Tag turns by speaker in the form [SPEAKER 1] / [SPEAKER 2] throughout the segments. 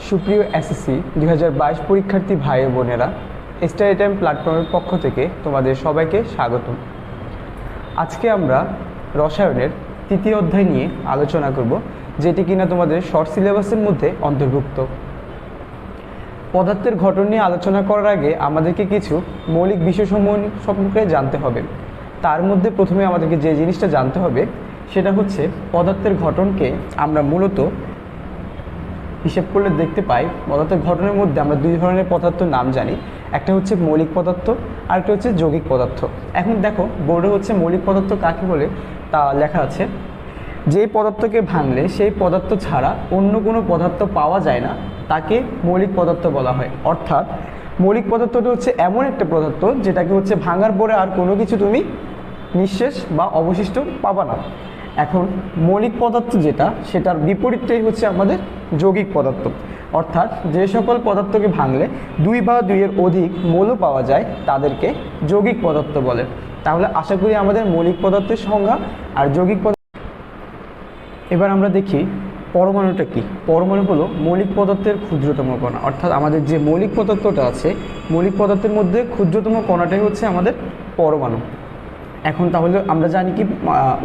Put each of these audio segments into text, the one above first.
[SPEAKER 1] সুপ্রিয় এসএসসি 2022 পরীক্ষার্থী ভাই ও বোনেরা, স্টাডি টাইম প্ল্যাটফর্মের পক্ষ থেকে তোমাদের সবাইকে স্বাগতম। আজকে আমরা রসায়নের তৃতীয় অধ্যায় নিয়ে আলোচনা করব, যেটি কিনা তোমাদের শর্ট সিলেবাসের মধ্যে অন্তর্ভুক্ত। পদার্থের গঠন নিয়ে আলোচনা করার আগে আমাদেরকে কিছু মৌলিক বিষয়সমূহ সম্পর্কে জানতে হবে। তার মধ্যে প্রথমে আমাদেরকে যে জিনিসটা জানতে হবে সেটা হচ্ছে পদার্থের গঠনকে আমরা মূলত হিসেব করলে দেখতে পাই পদার্থের গঠনের মধ্যে আমরা দুই ধরনের পদার্থের নাম জানি। একটা হচ্ছে মৌলিক পদার্থ আর একটা হচ্ছে যৌগিক পদার্থ। এখন দেখো বোর্ডে হচ্ছে মৌলিক পদার্থ কাকে বলে তা লেখা আছে। যে পদার্থকে ভাঙলে সেই পদার্থ ছাড়া অন্য কোনো পদার্থ পাওয়া যায় না তাকে মৌলিক পদার্থ বলা হয়। অর্থাৎ মৌলিক পদার্থটা হচ্ছে এমন একটা পদার্থ যেটাকে হচ্ছে ভাঙার পরে আর কোনো কিছু তুমি নিঃশেষ বা অবশিষ্ট পাবা না। এখন মৌলিক পদার্থ যেটা, সেটার বিপরীতটাই হচ্ছে আমাদের যৌগিক পদার্থ। অর্থাৎ যে সকল পদার্থকে ভাঙলে দুই বা দুইয়ের অধিক মৌল পাওয়া যায় তাদেরকে যৌগিক পদার্থ বলে। তাহলে আশা করি আমাদের মৌলিক পদার্থের সংজ্ঞা আর যৌগিক পদার্থ। এবার আমরা দেখি পরমাণুটা কি। পরমাণু হলো মৌলিক পদার্থের ক্ষুদ্রতম কণা। অর্থাৎ আমাদের যে মৌলিক পদার্থটা আছে, মৌলিক পদার্থের মধ্যে ক্ষুদ্রতম কণাটাই হচ্ছে আমাদের পরমাণু। এখন তাহলে আমরা জানি কি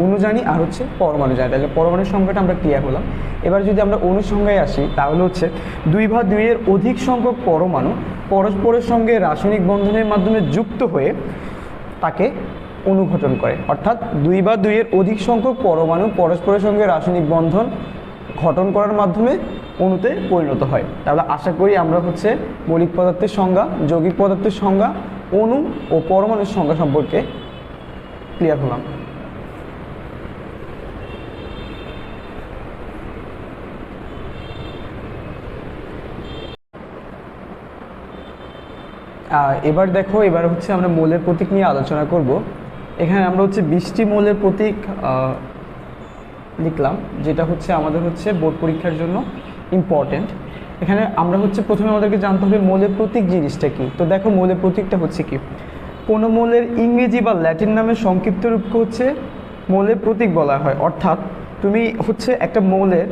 [SPEAKER 1] অণু জানি আর হচ্ছে পরমাণু জানি, তাহলে পরমাণুর সংখ্যাটা আমরা ক্লিয়ার হলাম। এবার যদি আমরা অণু সংখ্যায় আসি তাহলে হচ্ছে দুই বা দুইয়ের অধিক সংখ্যক পরমাণু পরস্পরের সঙ্গে রাসায়নিক বন্ধনের মাধ্যমে যুক্ত হয়ে তাকে অণু গঠন করে। অর্থাৎ দুই বা দুইয়ের অধিক সংখ্যক পরমাণু পরস্পরের সঙ্গে রাসায়নিক বন্ধন গঠন করার মাধ্যমে অণুতে পরিণত হয়। তাহলে আশা করি আমরা হচ্ছে মৌলিক পদার্থের সংজ্ঞা, যৌগিক পদার্থের সংজ্ঞা, অণু ও পরমাণুর সংজ্ঞা সম্পর্কে ক্লিয়ার হলাম। এবার দেখো, এবার হচ্ছে আমরা মৌলের প্রতীক নিয়ে আলোচনা করব। এখানে আমরা হচ্ছে 20টি মৌলের প্রতীক লিখলাম, যেটা হচ্ছে আমাদের হচ্ছে বোর্ড পরীক্ষার জন্য ইম্পর্টেন্ট। এখানে আমরা হচ্ছে প্রথমে আমাদেরকে জানতে হবে মৌলের প্রতীক জিনিসটা কি। তো দেখো মৌলের প্রতীকটা হচ্ছে কি, কোনো মৌলের ইংরেজি বা ল্যাটিন নামের সংক্ষিপ্ত রূপকে হচ্ছে মৌলের প্রতীক বলা হয়। অর্থাৎ তুমি হচ্ছে একটা মৌলের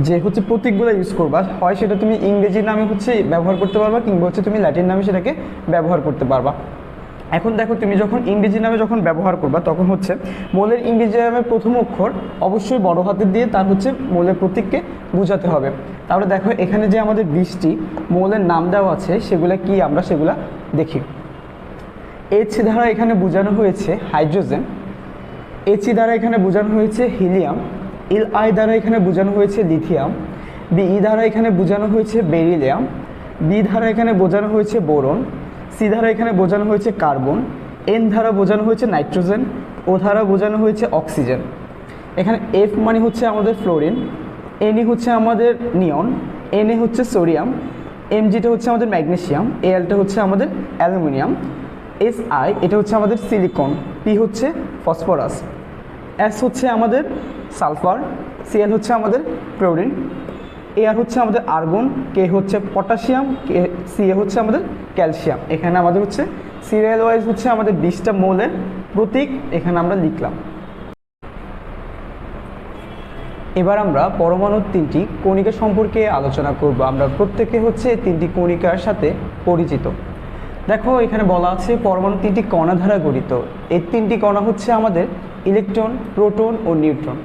[SPEAKER 1] যে হচ্ছে প্রতীকগুলো ইউজ করবা, হয় সেটা তুমি ইংরেজি নামে হচ্ছে ব্যবহার করতে পারবা, কিংবা হচ্ছে তুমি ল্যাটিন নামে সেটাকে ব্যবহার করতে পারবা। এখন দেখো তুমি যখন ইংরেজি নামে যখন ব্যবহার করবা তখন হচ্ছে মৌলের ইংরেজি নামের প্রথম অক্ষর অবশ্যই বড় হাতের দিয়ে তার হচ্ছে মৌলের প্রতীককে বোঝাতে হবে। তাহলে দেখো এখানে যে আমাদের 20টি মৌলের নাম দেওয়া আছে সেগুলো কি আমরা সেগুলা দেখি। এইচ দ্বারা এখানে বোঝানো হয়েছে হাইড্রোজেন, এইচ দ্বারা এখানে বোঝানো হয়েছে হিলিয়াম, এল আই দ্বারা এখানে বোঝানো হয়েছে লিথিয়াম, বি দ্বারা এখানে বোঝানো হয়েছে বেরিলিয়াম, বি দ্বারা এখানে বোঝানো হয়েছে বোরন, সি দ্বারা এখানে বোঝানো হয়েছে কার্বন, এন দ্বারা বোঝানো হয়েছে নাইট্রোজেন, ও দ্বারা বোঝানো হয়েছে অক্সিজেন। এখানে এফ মানে হচ্ছে আমাদের ফ্লোরিন, এন হচ্ছে আমাদের নিয়ন, এন হচ্ছে সোডিয়াম, এম জিটা হচ্ছে আমাদের ম্যাগনেসিয়াম, এলটা হচ্ছে আমাদের অ্যালুমিনিয়াম, এস আই এটা হচ্ছে আমাদের সিলিকন, পি হচ্ছে ফসফরাস, এস হচ্ছে আমাদের সালফার, সিএল হচ্ছে আমাদের ক্লোরিন, এআর হচ্ছে আমাদের আর্গন, কে হচ্ছে পটাশিয়াম, কে সিএ হচ্ছে আমাদের ক্যালসিয়াম। এখানে আমাদের হচ্ছে সিরিয়াল ওয়াইজ হচ্ছে আমাদের 20টা মৌলের প্রতীক এখানে আমরা লিখলাম। এবার আমরা পরমাণুর 3টি কণিকা সম্পর্কে আলোচনা করব। আমরা প্রত্যেকে হচ্ছে 3টি কণিকার সাথে পরিচিত। দেখো এখানে বলা আছে পরমাণু 3টি কণা দ্বারা গঠিত। এই 3টি কণা হচ্ছে আমাদের ইলেকট্রন, প্রোটন ও নিউট্রন।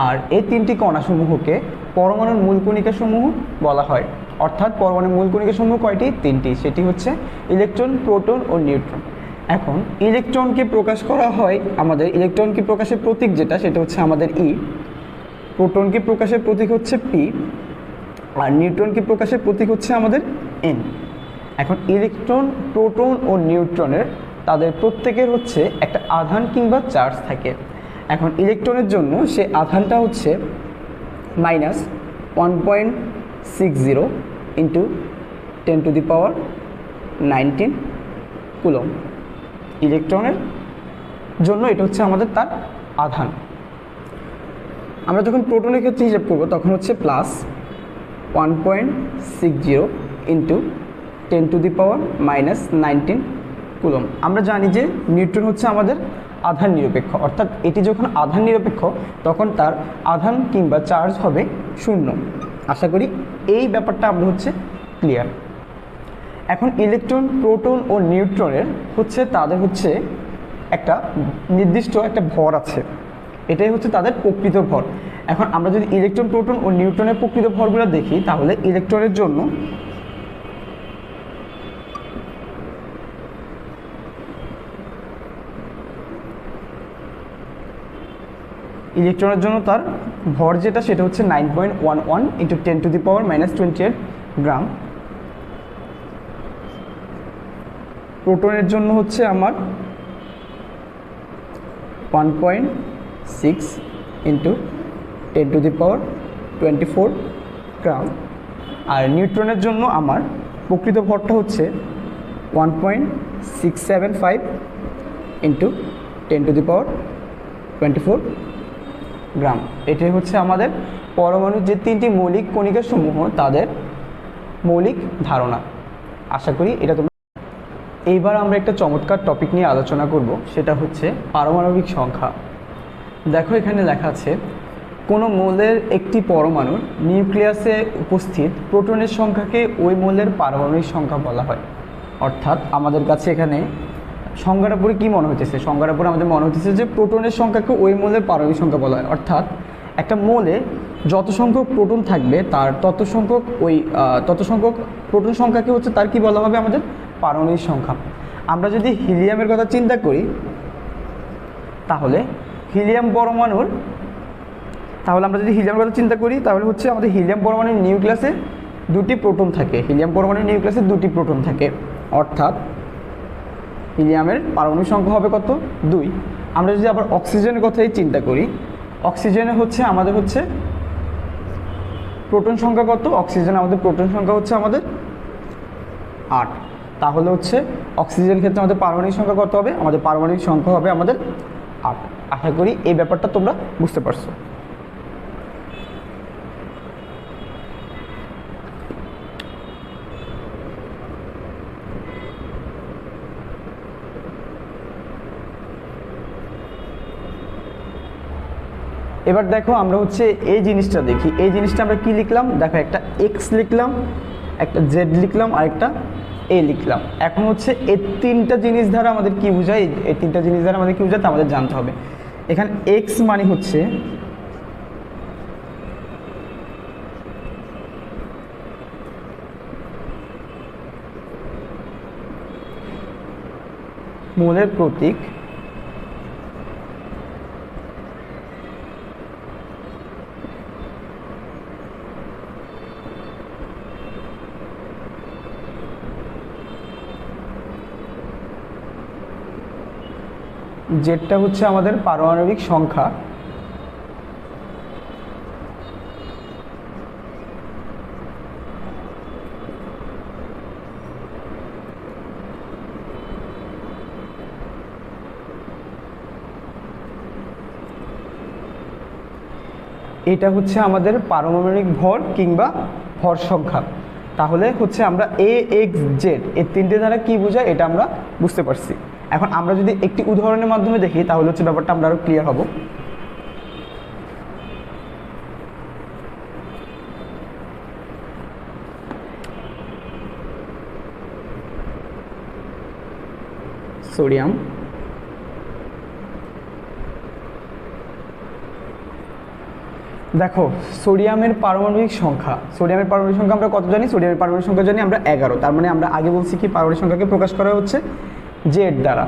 [SPEAKER 1] আর এই 3টি কণাসমূহকে পরমাণুর মূল কণিকাসমূহ বলা হয়। অর্থাৎ পরমাণুর মূল কণিকাসমূহ কয়টি? 3টি। সেটি হচ্ছে ইলেকট্রন, প্রোটন ও নিউট্রন। এখন ইলেকট্রনকে প্রকাশ করা হয় আমাদের, ইলেকট্রনকে প্রকাশের প্রতীক যেটা সেটা হচ্ছে আমাদের ই, প্রোটনকে প্রকাশের প্রতীক হচ্ছে পি, আর নিউট্রনকে প্রকাশের প্রতীক হচ্ছে আমাদের এন। এখন ইলেকট্রন, প্রোটন ও নিউট্রনের তাদের প্রত্যেকের হচ্ছে একটা আধান কিংবা চার্জ থাকে। এখন ইলেকট্রনের জন্য সে আধানটা হচ্ছে -1.60 ইন্টু 10⁻⁹ কুলম। ইলেকট্রনের জন্য এটা হচ্ছে আমাদের তার আধান। আমরা যখন প্রোটনের ক্ষেত্রে হিসাব করব তখন হচ্ছে +1.60 ইন্টু 10⁻⁻⁹ কুলম। আমরা জানি যে নিউট্রন হচ্ছে আমাদের আধান নিরপেক্ষ, অর্থাৎ এটি যখন আধান নিরপেক্ষ তখন তার আধান কিংবা চার্জ হবে 0। আশা করি এই ব্যাপারটা আমরা হচ্ছে ক্লিয়ার। এখন ইলেকট্রন, প্রোটন ও নিউট্রনের হচ্ছে তাদের হচ্ছে একটা নির্দিষ্ট একটা ভর আছে, এটাই হচ্ছে তাদের প্রকৃত ভর। এখন আমরা যদি ইলেকট্রন, প্রোটন ও নিউট্রনের প্রকৃত ভরগুলো দেখি, তাহলে ইলেকট্রনের জন্য তার ভর যেটা সেটা হচ্ছে 9.11 ইন্টু 10⁻⁻28 গ্রাম। প্রোটনের জন্য হচ্ছে আমার 1.6 ইন্টু 10⁻24 গ্রাম। আর নিউট্রনের জন্য আমার প্রকৃত ভরটা হচ্ছে 1.675 ইন্টু 10⁻24 গ্রাম। এটাই হচ্ছে আমাদের পরমাণুর যে তিনটি মৌলিক কণিকা সমূহ তাদের মৌলিক ধারণা। আশা করি এটা তোমরা। এইবার আমরা একটা চমৎকার টপিক নিয়ে আলোচনা করব, সেটা হচ্ছে পারমাণবিক সংখ্যা। দেখো এখানে লেখা আছে কোনো মৌলের একটি পরমাণুর নিউক্লিয়াসে উপস্থিত প্রোটনের সংখ্যাকে ওই মৌলের পারমাণবিক সংখ্যা বলা হয়। অর্থাৎ আমাদের কাছে এখানে সংজ্ঞাটা পড়ে কী মনে হচ্ছে? সংজ্ঞাটা পড়ে আমাদের মনে হচ্ছে যে প্রোটনের সংখ্যাকে ওই মৌলের পারমাণবিক সংখ্যা বলা হয়। অর্থাৎ একটা মৌলে যত সংখ্যক প্রোটন থাকবে তার তত সংখ্যক প্রোটন সংখ্যাকে হচ্ছে তার কি বলা হবে? আমাদের পারমাণবিক সংখ্যা। আমরা যদি হিলিয়ামের কথা চিন্তা করি, তাহলে আমরা যদি হিলিয়ামের কথা চিন্তা করি তাহলে হচ্ছে আমাদের হিলিয়াম পরমাণুর নিউক্লিয়াসে দুটি প্রোটন থাকে। অর্থাৎ হিলিয়ামের পারমাণবিক সংখ্যা হবে কত? 2। আমরা যদি আবার অক্সিজেনের কথাই চিন্তা করি, অক্সিজেনে হচ্ছে আমাদের হচ্ছে প্রোটন সংখ্যা কত? আমাদের প্রোটন সংখ্যা হচ্ছে আমাদের 8। তাহলে হচ্ছে অক্সিজেনের ক্ষেত্রে আমাদের পারমাণবিক সংখ্যা কত হবে? আমাদের পারমাণবিক সংখ্যা হবে আমাদের 8। আশা করি এই ব্যাপারটা তোমরা বুঝতে পারছো। এবার দেখো আমরা হচ্ছে এই জিনিসটা দেখি। এই জিনিসটা আমরা কি লিখলাম? দেখো একটা এক্স লিখলাম, একটা জেড লিখলাম, আর একটা এ লিখলাম। এখন হচ্ছে এই তিনটা জিনিস দ্বারা আমাদের কি বোঝায়? এই তিনটা জিনিস দ্বারা আমাদের কি বোঝায় তা আমাদের জানতে হবে। এখানে এক্স মানে হচ্ছে মৌলের প্রতীক, যেটা হচ্ছে আমাদের পারমাণবিক সংখ্যা। এটা হচ্ছে আমাদের পারমাণবিক ভর কিংবা ভর সংখ্যা। তাহলে হচ্ছে আমরা এ এক্স জেড এই তিনটে দ্বারা কি বোঝায় এটা আমরা বুঝতে পারছি। এখন আমরা যদি একটি উদাহরণের মাধ্যমে দেখি তাহলে হচ্ছে ব্যাপারটা আমরা আরো ক্লিয়ার হব। সোডিয়াম, দেখো সোডিয়ামের পারমাণবিক সংখ্যা আমরা কত জানি? সোডিয়ামের পারমাণবিক সংখ্যা জানি আমরা 11। তার মানে আমরা আগে বলছি কি পারমাণবিক সংখ্যাকে প্রকাশ করা হচ্ছে জেড দ্বারা।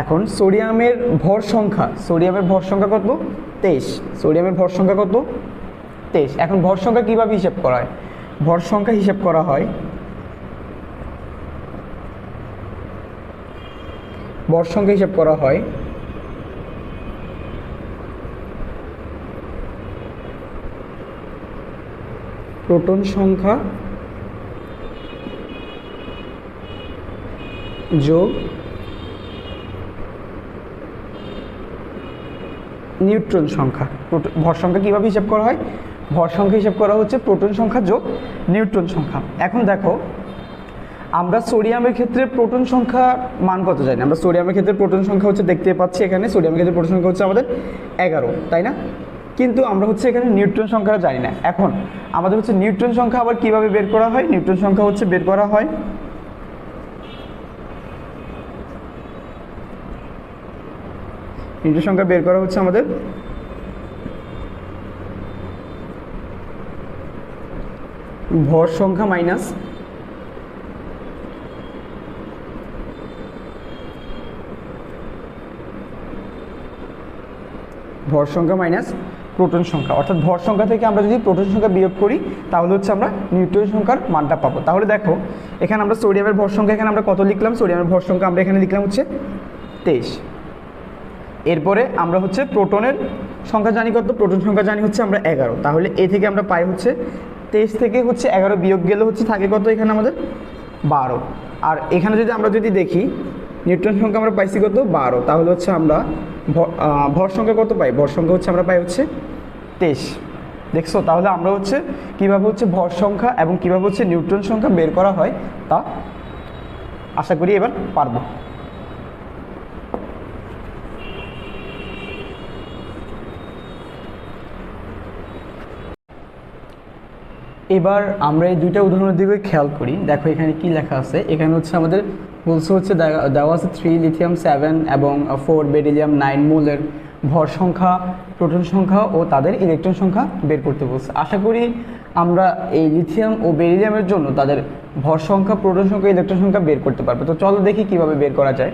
[SPEAKER 1] এখন সোডিয়ামের ভর সংখ্যা কত? 23। সোডিয়ামের ভর সংখ্যা কত? 23। এখন ভর সংখ্যা কীভাবে হিসাব করা হয়? ভর সংখ্যা হিসাব করা হয় প্রোটন সংখ্যা যোগ নিউট্রন সংখ্যা। ভর সংখ্যা কীভাবে হিসাব করা হয়? ভর সংখ্যা হিসাব করা হচ্ছে প্রোটন সংখ্যা যোগ নিউট্রন সংখ্যা। এখন দেখো আমরা সোডিয়ামের ক্ষেত্রে প্রোটন সংখ্যা মান কত জানি? আমরা সোডিয়ামের ক্ষেত্রে প্রোটন সংখ্যা হচ্ছে দেখতে পাচ্ছি এখানে সোডিয়ামের ক্ষেত্রে প্রোটন সংখ্যা হচ্ছে আমাদের 11, তাই না? কিন্তু আমরা হচ্ছে এখানে নিউট্রন সংখ্যাটা জানি না। এখন আমাদের হচ্ছে নিউট্রন সংখ্যা আবার কিভাবে বের করা হয়? নিউট্রন সংখ্যা হচ্ছে বের করা হয় নিউট্রন সংখ্যা বের করা হচ্ছে আমাদের ভর সংখ্যা মাইনাস প্রোটন সংখ্যা। অর্থাৎ ভর সংখ্যা থেকে আমরা যদি প্রোটন সংখ্যা বিয়োগ করি তাহলে হচ্ছে আমরা নিউট্রন সংখ্যার মানটা পাবো। তাহলে দেখো এখানে আমরা সোডিয়ামের ভর সংখ্যা এখানে আমরা কত লিখলাম? সোডিয়ামের ভর সংখ্যা আমরা এখানে লিখলাম হচ্ছে 23। এরপরে আমরা হচ্ছে প্রোটনের সংখ্যা জানি কত? প্রোটন সংখ্যা জানি হচ্ছে আমরা 11। তাহলে এ থেকে আমরা পাই হচ্ছে 23 থেকে হচ্ছে 11 বিয়োগ গেলে হচ্ছে থাকে কত এখানে আমাদের? 12। আর এখানে যদি আমরা দেখি নিউট্রন সংখ্যা আমরা পাইছি কত? 12। তাহলে হচ্ছে আমরা ভর সংখ্যা কত পাই? ভর সংখ্যা হচ্ছে আমরা পাই হচ্ছে 23। দেখছো? তাহলে আমরা হচ্ছে কীভাবে হচ্ছে ভর সংখ্যা এবং কীভাবে হচ্ছে নিউট্রন সংখ্যা বের করা হয় তা আশা করি এবার পারবো। এবার আমরা এই দুইটা উদাহরণের দিকে খেয়াল করি। দেখো এখানে কি লেখা আছে। এখানে হচ্ছে আমাদের বলছে হচ্ছে দেওয়া আছে 3 লিথিয়াম 7 এবং 4 বেরিলিয়াম 9 মোলের ভর সংখ্যা, প্রোটন সংখ্যা ও তাদের ইলেকট্রন সংখ্যা বের করতে বলছে। আশা করি আমরা এই লিথিয়াম ও বেরিলিয়ামের জন্য তাদের ভর সংখ্যা, প্রোটন সংখ্যা, ইলেকট্রন সংখ্যা বের করতে পারবো। তো চলো দেখি কিভাবে বের করা যায়।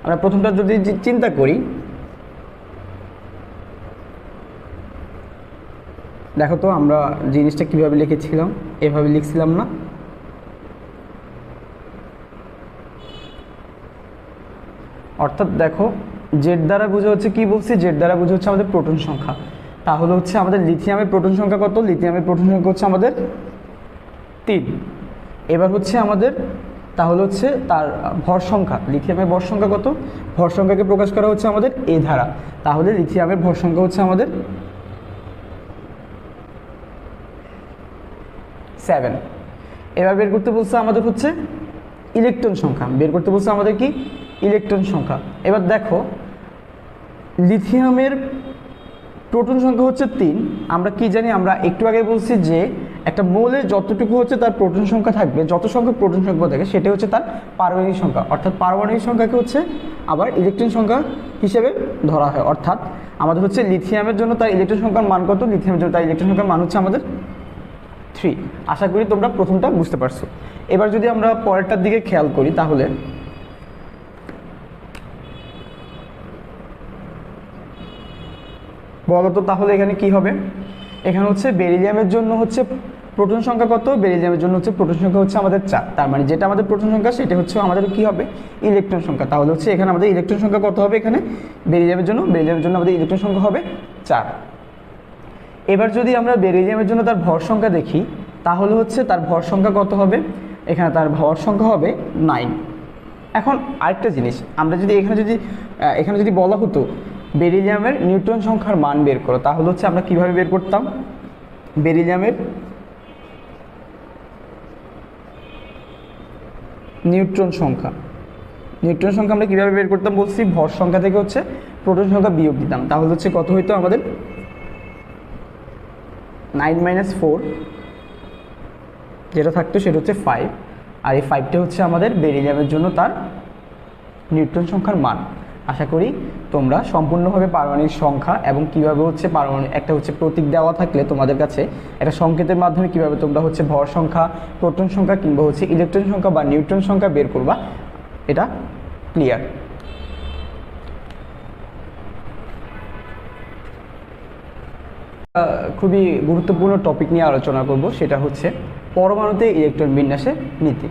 [SPEAKER 1] আমরা প্রথমটা যদি চিন্তা করি, দেখো তো আমরা জিনিসটা কিভাবে লিখেছিলাম, এভাবে লিখছিলাম না? অর্থাৎ দেখো জেড দ্বারা বোঝা হচ্ছে কি বলছি? জেড দ্বারা বোঝা হচ্ছে আমাদের প্রোটন সংখ্যা। তাহলে হচ্ছে আমাদের লিথিয়ামের প্রোটন সংখ্যা কত? লিথিয়ামের প্রোটন সংখ্যা হচ্ছে আমাদের 3। এবার হচ্ছে আমাদের তাহলে হচ্ছে তার ভর সংখ্যা, লিথিয়ামের ভর সংখ্যা কত? ভর সংখ্যাকে প্রকাশ করা হচ্ছে আমাদের এ ধারা। তাহলে লিথিয়ামের ভর সংখ্যা হচ্ছে আমাদের 7। এবার বের করতে বলছে আমাদের হচ্ছে ইলেকট্রন সংখ্যা। বের করতে বলছে আমাদের কি? ইলেকট্রন সংখ্যা। এবার দেখো লিথিয়ামের প্রোটন সংখ্যা হচ্ছে 3। আমরা কি জানি? আমরা একটু আগে বলছি যে একটা মোলে যতটুকু হচ্ছে তার প্রোটন সংখ্যা থাকবে, যত সংখ্যক প্রোটন সংখ্যা থাকে সেটা হচ্ছে তার পারমাণবিক সংখ্যা। অর্থাৎ পারমাণবিক সংখ্যাকে হচ্ছে আবার ইলেকট্রন সংখ্যা হিসেবে ধরা হয়। অর্থাৎ আমাদের হচ্ছে লিথিয়ামের জন্য তার ইলেকট্রন সংখ্যার মান কত? লিথিয়ামের জন্য তার ইলেকট্রন সংখ্যার মান হচ্ছে আমাদের 3। আশা করি তোমরা প্রথমটা বুঝতে পারছো। এবার যদি আমরা পরেরটার দিকে খেয়াল করি তাহলে বলতো তাহলে এখানে কি হবে? এখানে হচ্ছে বেরিলিয়ামের জন্য হচ্ছে প্রোটন সংখ্যা কত? বেরিলিয়ামের জন্য হচ্ছে প্রোটন সংখ্যা হচ্ছে আমাদের 4। তার মানে যেটা আমাদের প্রোটন সংখ্যা সেটা হচ্ছে আমাদের কি হবে? ইলেকট্রন সংখ্যা। তাহলে হচ্ছে এখানে আমাদের ইলেকট্রন সংখ্যা কত হবে? এখানে বেরিলিয়ামের জন্য আমাদের ইলেকট্রন সংখ্যা হবে 4। এবার যদি আমরা বেরিলিয়ামের জন্য তার ভর সংখ্যা দেখি তাহলে হচ্ছে তার ভর সংখ্যা কত হবে? এখানে তার ভর সংখ্যা হবে 9। এখন আরেকটা জিনিস, আমরা যদি এখানে যদি বলা হতো বেরিলিয়ামের নিউট্রন সংখ্যার মান বের করো, তাহলে হচ্ছে আমরা কিভাবে বের করতাম? বেরিলিয়ামের নিউট্রন সংখ্যা আমরা কিভাবে বের করতাম বলছি? ভর সংখ্যা থেকে হচ্ছে প্রোটন সংখ্যা বিয়োগ দিতাম। তাহলে হচ্ছে কত হইতো আমাদের? 9 - 4 যেটা থাকতো সেটা হচ্ছে 5। আর এই 5টা হচ্ছে আমাদের বেরিলিয়ামের জন্য তার নিউট্রন সংখ্যার মান। আশা করি তোমরা সম্পূর্ণভাবে পারমাণবিক সংখ্যা এবং কিভাবে হচ্ছে পারমাণবিক একটা হচ্ছে প্রতীক দেওয়া থাকলে তোমাদের কাছে একটা সংকেতের মাধ্যমে কিভাবে তোমরা হচ্ছে ভর সংখ্যা, প্রোটন সংখ্যা কিংবা হচ্ছে ইলেকট্রন সংখ্যা বা নিউট্রন সংখ্যা বের করবা, এটা ক্লিয়ার। খুবই গুরুত্বপূর্ণ টপিক নিয়ে আলোচনা করব, সেটা হচ্ছে পরমাণুতে ইলেকট্রন বিন্যাসের নীতি।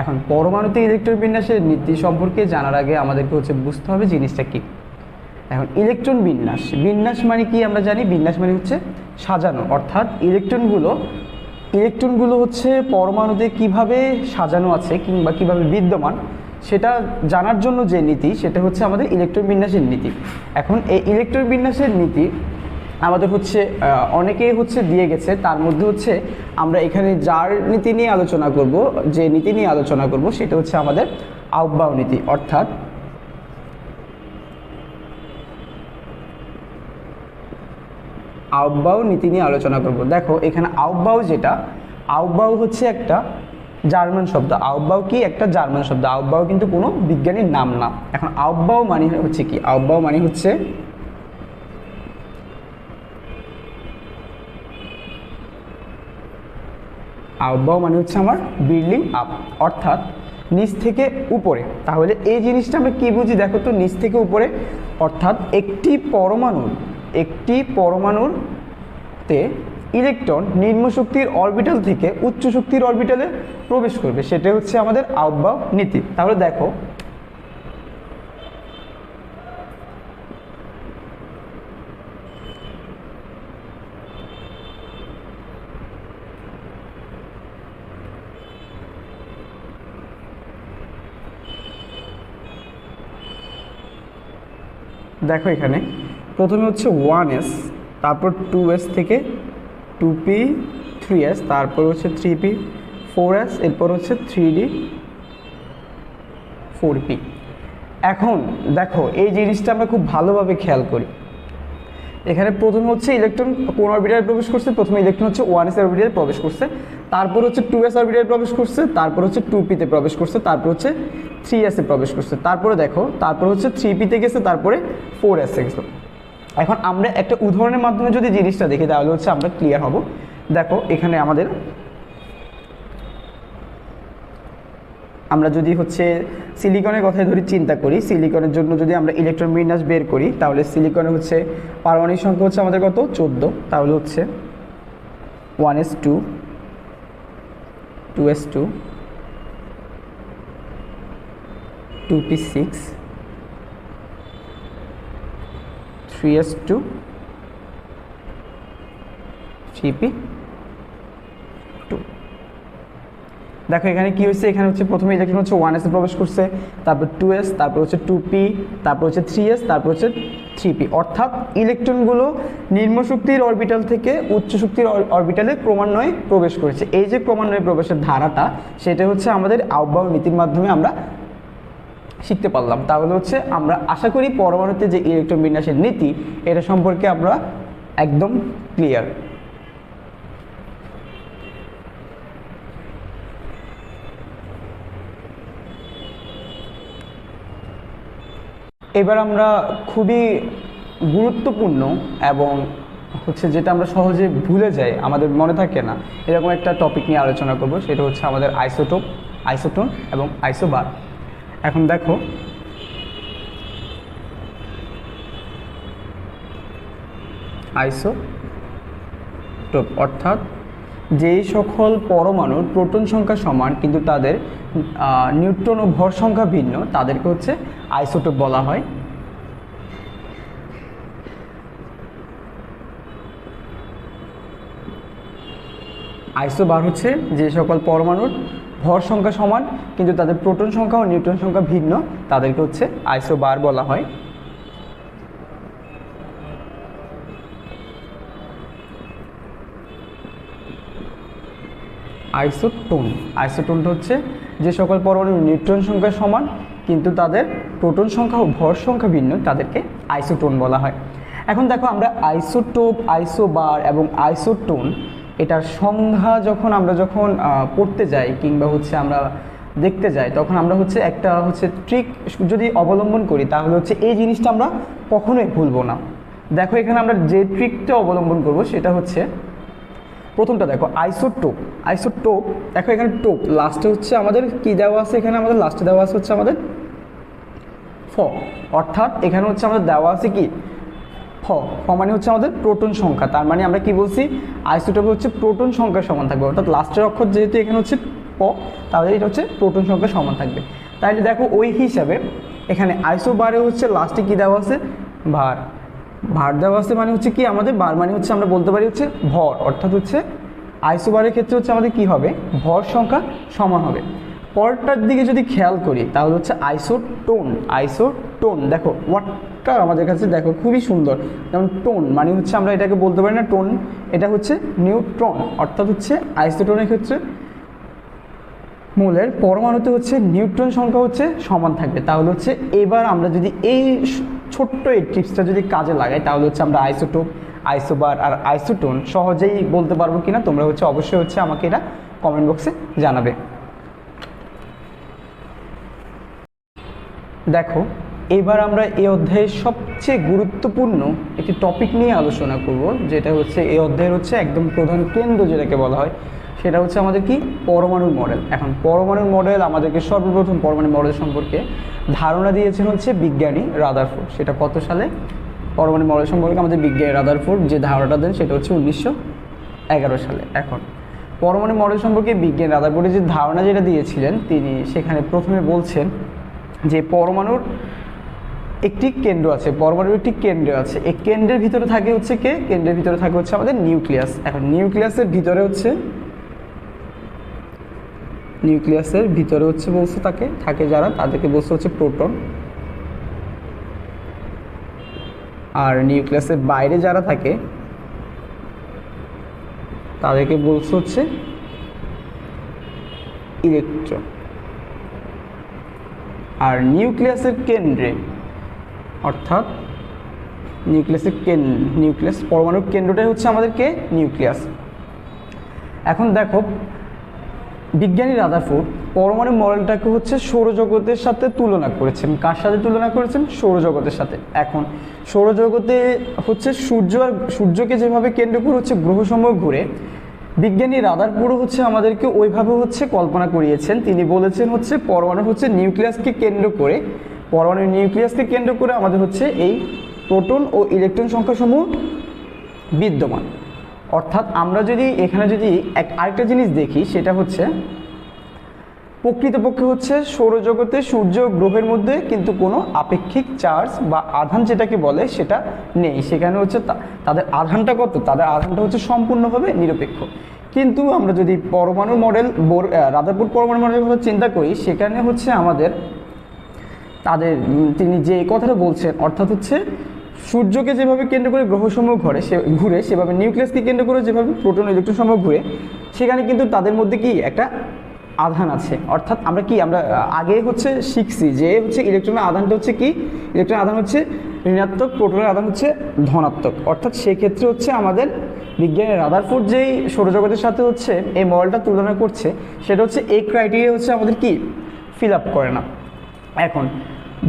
[SPEAKER 1] এখন পরমাণুতে ইলেকট্রন বিন্যাসের নীতি সম্পর্কে জানার আগে আমাদেরকে হচ্ছে বুঝতে হবে জিনিসটা কি। এখন ইলেকট্রন বিন্যাস মানে কি? আমরা জানি বিন্যাস মানে হচ্ছে সাজানো। অর্থাৎ ইলেকট্রনগুলো হচ্ছে পরমাণুতে কিভাবে সাজানো আছে কিংবা কিভাবে বিদ্যমান সেটা জানার জন্য যে নীতি সেটা হচ্ছে আমাদের ইলেকট্রন বিন্যাসের নীতি। এখন এই ইলেকট্রন বিন্যাসের নীতি আমাদের হচ্ছে অনেকেই হচ্ছে দিয়ে গেছে। তার মধ্যে হচ্ছে আমরা এখানে যার নীতি নিয়ে আলোচনা করব, যে নীতি নিয়ে আলোচনা করব সেটা হচ্ছে আমাদের আউফবাউ নীতি। অর্থাৎ আউফবাউ নীতি নিয়ে আলোচনা করব। দেখো এখানে আউফবাউ যেটা, আউফবাউ হচ্ছে একটা জার্মান শব্দ। আউফবাউ কি একটা জার্মান শব্দ, আউফবাউ কিন্তু কোনো বিজ্ঞানীর নাম না। এখন আউফবাউ মানে হচ্ছে কি, আউফবাউ মানে হচ্ছে আউফবাউ মানে হচ্ছে আমার বিল্ডিং আপ, অর্থাৎ নিচ থেকে উপরে। তাহলে এই জিনিসটা আমরা কি বুঝি দেখো তো, নিচ থেকে উপরে অর্থাৎ একটি পরমাণুতে ইলেকট্রন নিম্ন শক্তির অরবিটাল থেকে উচ্চ শক্তির অরবিটালে প্রবেশ করবে, সেটা হচ্ছে আমাদের আউফবাউ নীতি। তাহলে দেখো দেখো এখানে প্রথমে হচ্ছে 1s, তারপর 2s থেকে 2p 3s, তারপর হচ্ছে 3p 4s, এরপর হচ্ছে 3d 4p। এখন দেখো এই জিনিসটা আমরা খুব ভালোভাবে খেয়াল করি। এখানে প্রথমে হচ্ছে ইলেকট্রন কোন অরবিটালে প্রবেশ করছে, প্রথমে ইলেকট্রন হচ্ছে 1s অরবিটালে প্রবেশ করছে, তারপর হচ্ছে 2s অরবিটালে প্রবেশ করছে, তারপর হচ্ছে 2p তে প্রবেশ করছে, তারপর হচ্ছে 3s এ প্রবেশ করছে, তারপরে দেখো তারপর হচ্ছে 3p তে গেছে, তারপরে 4s এ গেছে। এখন আমরা একটা উদাহরণের মাধ্যমে যদি জিনিসটা দেখি তাহলে হচ্ছে আমরা ক্লিয়ার হব। দেখো এখানে আমরা যদি হচ্ছে সিলিকনের কথাই ধরি চিন্তা করি, সিলিকনের জন্য যদি আমরা ইলেকট্রন বিন্যাস বের করি তাহলে সিলিকনের হচ্ছে পারমাণবিক সংখ্যা হচ্ছে আমাদের কত 14, তাহলে হচ্ছে 1s2 2s2 2p6 3s2 3p2। দেখো এখানে কি হচ্ছে, এখানে হচ্ছে প্রথমে ইলেকট্রন হচ্ছে 1s এ প্রবেশ করছে, তারপর 2s, তারপর হচ্ছে 2p, তারপর হচ্ছে 3s, তারপর হচ্ছে 3p, অর্থাৎ ইলেকট্রনগুলো নিম্ন শক্তির অরবিটাল থেকে উচ্চ শক্তির অরবিটালে ক্রমান্বয়ে প্রবেশ করেছে। এই যে ক্রমান্বয়ে প্রবেশের ধারাটা, সেটা হচ্ছে আমাদের আউফবাউ নীতির মাধ্যমে আমরা শিখতে পারলাম। তাহলে হচ্ছে আমরা আশা করি পরমাণুতে যে ইলেকট্রন বিন্যাসের নীতি, এটা সম্পর্কে আমরা একদম ক্লিয়ার। এবার আমরা খুবই গুরুত্বপূর্ণ এবং হচ্ছে যেটা আমরা সহজে ভুলে যাই, আমাদের মনে থাকে না, এরকম একটা টপিক নিয়ে আলোচনা করব। সেটা হচ্ছে আমাদের আইসোটোপ, আইসোটোন এবং আইসোবার। এখন দেখো আইসোটোপ অর্থাৎ যেই সকল পরমাণুর প্রোটন সংখ্যা সমান কিন্তু তাদের নিউট্রন ও ভর সংখ্যা ভিন্ন, তাদেরকে হচ্ছে আইসোটোপ বলা হয়। আইসোবার হচ্ছে যে সকল পরমাণুর ভর সংখ্যা সমান কিন্তু তাদের প্রোটন সংখ্যা ও নিউট্রন সংখ্যা ভিন্ন, তাদেরকে হচ্ছে আইসোবার বলা হয়। আইসোটোন, আইসোটোনটা হচ্ছে যে সকল পরমাণুর নিউট্রন সংখ্যা সমান কিন্তু তাদের প্রোটন সংখ্যা ও ভর সংখ্যা ভিন্ন, তাদেরকে আইসোটোন বলা হয়। এখন দেখো আমরা আইসোটোপ, আইসোবার এবং আইসোটোন এটার সংজ্ঞা আমরা যখন পড়তে যাই কিংবা হচ্ছে আমরা দেখতে যাই, তখন আমরা হচ্ছে একটা হচ্ছে ট্রিক যদি অবলম্বন করি তাহলে হচ্ছে এই জিনিসটা আমরা কখনোই ভুলবো না। দেখো এখানে আমরা যে ট্রিকটা অবলম্বন করব সেটা হচ্ছে প্রথমটা দেখো আইসোটোপ। আইসোটোপ দেখো এখানে টোপ লাস্টে হচ্ছে আমাদের কি দেওয়া আছে, এখানে আমাদের লাস্টে দেওয়া আছে হচ্ছে আমাদের ফ, অর্থাৎ এখানে হচ্ছে আমাদের দেওয়া আছে কি ফ মানে হচ্ছে আমাদের প্রোটন সংখ্যা। তার মানে আমরা কি বলছি, আইসোটোপে হচ্ছে প্রোটন সংখ্যা সমান থাকবে, অর্থাৎ লাস্টের অক্ষর যেহেতু এখানে হচ্ছে প, তাহলে এটা হচ্ছে প্রোটন সংখ্যা সমান থাকবে। তাহলে দেখো ওই হিসাবে এখানে আইসোবারে হচ্ছে লাস্টে কি দেওয়া আছে ভার, ভার দেওয়া আছে মানে হচ্ছে কি আমাদের বার মানে হচ্ছে আমরা বলতে পারি হচ্ছে ভর, অর্থাৎ হচ্ছে আইসোবারের ক্ষেত্রে হচ্ছে আমাদের কি হবে ভর সংখ্যা সমান হবে। পরটার দিকে যদি খেয়াল করি তাহলে হচ্ছে আইসোটোন। আইসোটোন দেখো ওয়ার্ডটা আমাদের কাছে দেখো খুবই সুন্দর, যেমন টোন মানে হচ্ছে আমরা এটাকে বলতে পারি না টোন, এটা হচ্ছে নিউট্রন, অর্থাৎ হচ্ছে আইসোটোনের ক্ষেত্রে মূলের পরমাণুতে হচ্ছে নিউট্রন সংখ্যা হচ্ছে সমান থাকবে। তাহলে হচ্ছে এবার আমরা যদি এই ছোট্ট এই টিপসটা যদি কাজে লাগাই তাহলে হচ্ছে আমরা আইসোটোপ, আইসোবার আর আইসোটোন সহজেই বলতে পারবো কিনা তোমরা হচ্ছে অবশ্যই হচ্ছে আমাকে এটা কমেন্ট বক্সে জানাবে। দেখো এবার আমরা এই অধ্যায়ের সবচেয়ে গুরুত্বপূর্ণ একটি টপিক নিয়ে আলোচনা করব, যেটা হচ্ছে এই অধ্যায়ের হচ্ছে একদম প্রধান কেন্দ্র যেটাকে বলা হয়, সেটা হচ্ছে আমাদের কি পরমাণুর মডেল। এখন পরমাণুর মডেল আমাদেরকে সর্বপ্রথম পরমাণু মডেল সম্পর্কে ধারণা দিয়েছেন হচ্ছে বিজ্ঞানী রাদারফোর্ড। সেটা কত সালে? পরমাণু মডেল সম্পর্কে আমাদের বিজ্ঞানী রাদারফোর্ড যে ধারণাটা দেন সেটা হচ্ছে 1911 সালে। এখন পরমাণু মডেল সম্পর্কে বিজ্ঞানী রাদারফোর্ডের যে ধারণা যেটা দিয়েছিলেন, তিনি সেখানে প্রথমে বলছেন যে পরমাণুর একটি কেন্দ্র আছে, পরমাণুর একটি কেন্দ্র আছে, এই কেন্দ্রের ভিতরে থাকে হচ্ছে কে? কেন্দ্রের ভিতরে থাকে হচ্ছে আমাদের নিউক্লিয়াস। এখন নিউক্লিয়াসের ভিতরে হচ্ছে বলছে থাকে যারা, তাদেরকে বলছে হচ্ছে প্রোটন। আর নিউক্লিয়াসের বাইরে যারা থাকে তাদেরকে বলছে হচ্ছে ইলেকট্রন। আর নিউক্লিয়াসের কেন্দ্রে অর্থাৎ নিউক্লিয়াস পরমাণুর কেন্দ্রটাই হচ্ছে আমাদেরকে নিউক্লিয়াস। এখন দেখো বিজ্ঞানী রাদারফোর্ড পরমাণু মডেলটাকে হচ্ছে সৌরজগতের সাথে তুলনা করেছেন। কার সাথে তুলনা করেছেন? সৌরজগতের সাথে। এখন সৌরজগতে হচ্ছে সূর্যকে যেভাবে কেন্দ্র করে হচ্ছে গ্রহসমূহ ঘুরে, বিজ্ঞানী রাদারফোর্ড হচ্ছে আমাদেরকে ওইভাবে হচ্ছে কল্পনা করিয়েছেন। তিনি বলেছেন হচ্ছে পরমাণু হচ্ছে নিউক্লিয়াসকে কেন্দ্র করে, পরমাণুর নিউক্লিয়াসকে কেন্দ্র করে আমাদের হচ্ছে এই প্রোটন ও ইলেকট্রন সংখ্যাসমূহ বিদ্যমান। অর্থাৎ আমরা যদি এখানে আরেকটা জিনিস দেখি, সেটা হচ্ছে প্রকৃতপক্ষে হচ্ছে সৌরজগতে সূর্য গ্রহের মধ্যে কিন্তু কোনো আপেক্ষিক চার্জ বা আধান যেটাকে বলে সেটা নেই। সেখানে হচ্ছে তাদের আধানটা কত? তাদের আধানটা হচ্ছে সম্পূর্ণভাবে নিরপেক্ষ। কিন্তু আমরা যদি পরমাণু মডেল রাদারফোর্ড পরমাণু মডেলের কথা চিন্তা করি, সেখানে হচ্ছে আমাদের তিনি যে কথাটা বলছেন, অর্থাৎ হচ্ছে সূর্যকে যেভাবে কেন্দ্র করে গ্রহসমূহ ঘুরে সেভাবে নিউক্লিয়াসকে কেন্দ্র করে যেভাবে প্রোটন ইলেকট্রন সমূহ ঘুরে, সেখানে কিন্তু তাদের মধ্যে কি একটা আধান আছে। অর্থাৎ আমরা আগে হচ্ছে শিখছি যে হচ্ছে ইলেকট্রনের আধানটা হচ্ছে কি? ইলেকট্রনের আধান হচ্ছে ঋণাত্মক, প্রোটনের আধান হচ্ছে ধনাত্মক। অর্থাৎ সেক্ষেত্রে হচ্ছে আমাদের বিজ্ঞানী রাদারফোর্ড যেই সৌরজগতের সাথে হচ্ছে এই মডেলটা তুলনা করছে, সেটা হচ্ছে এই ক্রাইটেরিয়া হচ্ছে আমাদের কি ফিল আপ করে না। এখন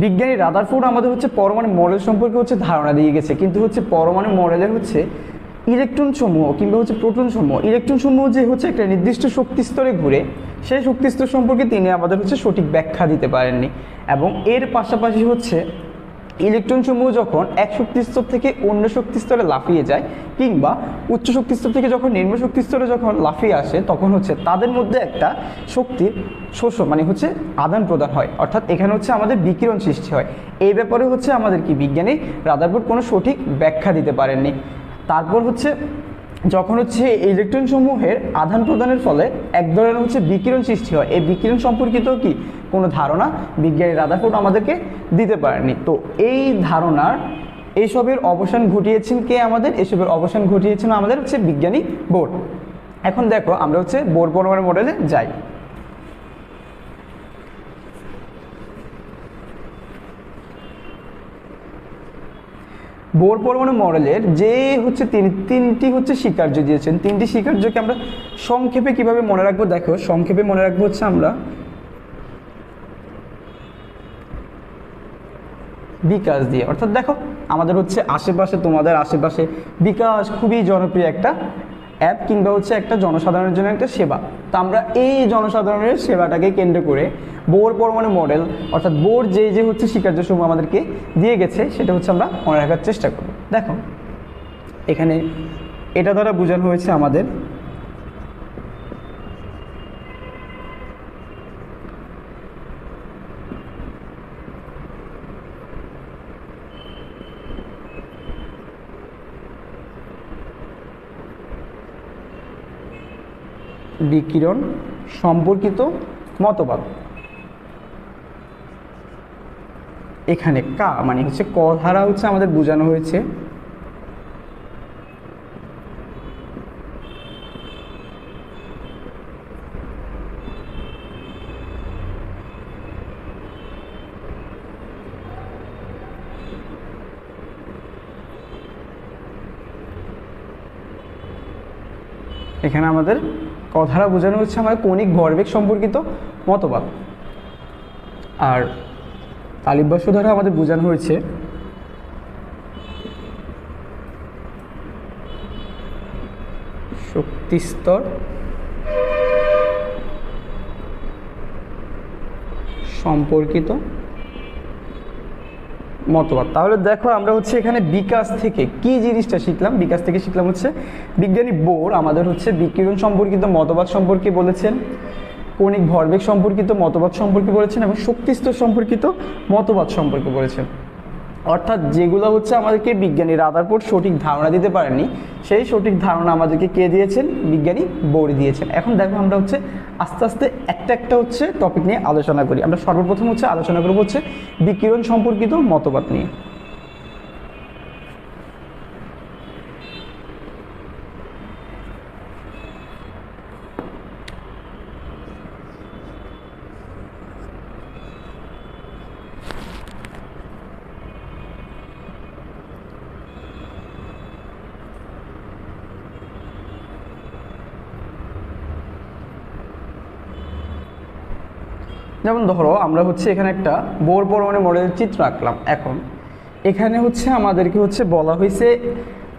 [SPEAKER 1] বিজ্ঞানী রাদারফোর্ড আমাদের হচ্ছে পরমাণু মডেল সম্পর্কে হচ্ছে ধারণা দিয়ে গেছে, কিন্তু হচ্ছে পরমাণু মডেলের হচ্ছে ইলেকট্রন সমূহ কিংবা হচ্ছে প্রোটন সমূহ, ইলেকট্রন সমূহ যে হচ্ছে একটা নির্দিষ্ট শক্তি স্তরে ঘুরে, সেই শক্তি স্তর সম্পর্কে তিনি আমাদের হচ্ছে সঠিক ব্যাখ্যা দিতে পারেননি। এবং এর পাশাপাশি হচ্ছে ইলেকট্রন সমূহ যখন এক শক্তি স্তর থেকে অন্য শক্তি স্তরে লাফিয়ে যায়, কিংবা উচ্চ শক্তি স্তর থেকে যখন নিম্ন শক্তি স্তরে যখন লাফিয়ে আসে, তখন হচ্ছে তাদের মধ্যে একটা শক্তির শোষণ হচ্ছে আদান প্রদান হয়। অর্থাৎ এখানে হচ্ছে আমাদের বিকিরণ সৃষ্টি হয়। এই ব্যাপারে হচ্ছে আমাদের কি বিজ্ঞানী রাদারফোর্ড কোনো সঠিক ব্যাখ্যা দিতে পারেননি। তারপর হচ্ছে যখন হচ্ছে ইলেকট্রন সমূহের আদান প্রদানের ফলে এক ধরনের হচ্ছে বিকিরণ সৃষ্টি হয়, এই বিকিরণ সম্পর্কিত কি কোনো ধারণা বিজ্ঞানী রাদারফোর্ড আমাদেরকে দিতে পারেনি। তো এই ধারণার এইসবের অবসান ঘটিয়েছেন কে? এসবের অবসান ঘটিয়েছেন আমাদের হচ্ছে বিজ্ঞানী বোর। এখন দেখো আমরা হচ্ছে বোর পরমাণু মডেলে যাই। বোর পরমাণু মডেলের যে হচ্ছে তিনটি হচ্ছে স্বীকার্য দিয়েছেন, তিনটি স্বীকার্যকে আমরা সংক্ষেপে কিভাবে মনে রাখবো? দেখো সংক্ষেপে মনে রাখবো হচ্ছে আমরা বিকাশ দিয়ে। অর্থাৎ দেখো আমাদের হচ্ছে তোমাদের আশেপাশে বিকাশ খুবই জনপ্রিয় একটা অ্যাপ কিংবা হচ্ছে একটা জনসাধারণের জন্য একটা সেবা। তো আমরা এই জনসাধারণের সেবাটাকে কেন্দ্র করে বোর পরমাণু মডেল অর্থাৎ বোর যে হচ্ছে স্বীকার্যসমূহ আমাদেরকে দিয়ে গেছে, সেটা হচ্ছে আমরা মনে রাখার চেষ্টা করব। দেখো এখানে এটা দ্বারা বোঝানো হয়েছে আমাদের বিকিরণ সম্পর্কিত মতবাদ। এখানে হচ্ছে ক ধারা হচ্ছে আমাদের বোঝানো হয়েছে এখানে আমাদের ক দ্বারা বোঝানো হচ্ছে আমাদের কৌণিক ভরবেগ সম্পর্কিত মতবাদ, আর তালিবাস্য দ্বারা আমাদের বোঝানো হয়েছে শক্তিস্তর সম্পর্কিত মতবাদ। তাহলে দেখো আমরা হচ্ছে এখানে বিকাশ থেকে কি জিনিসটা শিখলাম, বিকাশ থেকে শিখলাম হচ্ছে বিজ্ঞানী বোর আমাদের হচ্ছে বিকিরণ সম্পর্কিত মতবাদ সম্পর্কে বলেছেন, কৌণিক ভরবেগ সম্পর্কিত মতবাদ সম্পর্কে বলেছেন এবং শক্তিস্তর সম্পর্কিত মতবাদ সম্পর্কে বলেছেন। অর্থাৎ যেগুলো হচ্ছে আমাদেরকে বিজ্ঞানী রাদারফোর্ড সঠিক ধারণা দিতে পারেননি, সেই সঠিক ধারণা আমাদেরকে কে দিয়েছেন? বিজ্ঞানী বোর দিয়েছেন। এখন দেখো আমরা হচ্ছে আস্তে আস্তে একটা একটা হচ্ছে টপিক নিয়ে আলোচনা করি। আমরা সর্বপ্রথম হচ্ছে আলোচনা করবো হচ্ছে বিকিরণ সম্পর্কিত মতবাদ নিয়ে। যেমন ধরো আমরা হচ্ছে এখানে একটা বোর পরমাণু মডেলের চিত্র আঁকলাম। এখন এখানে হচ্ছে আমাদেরকে হচ্ছে বলা হয়েছে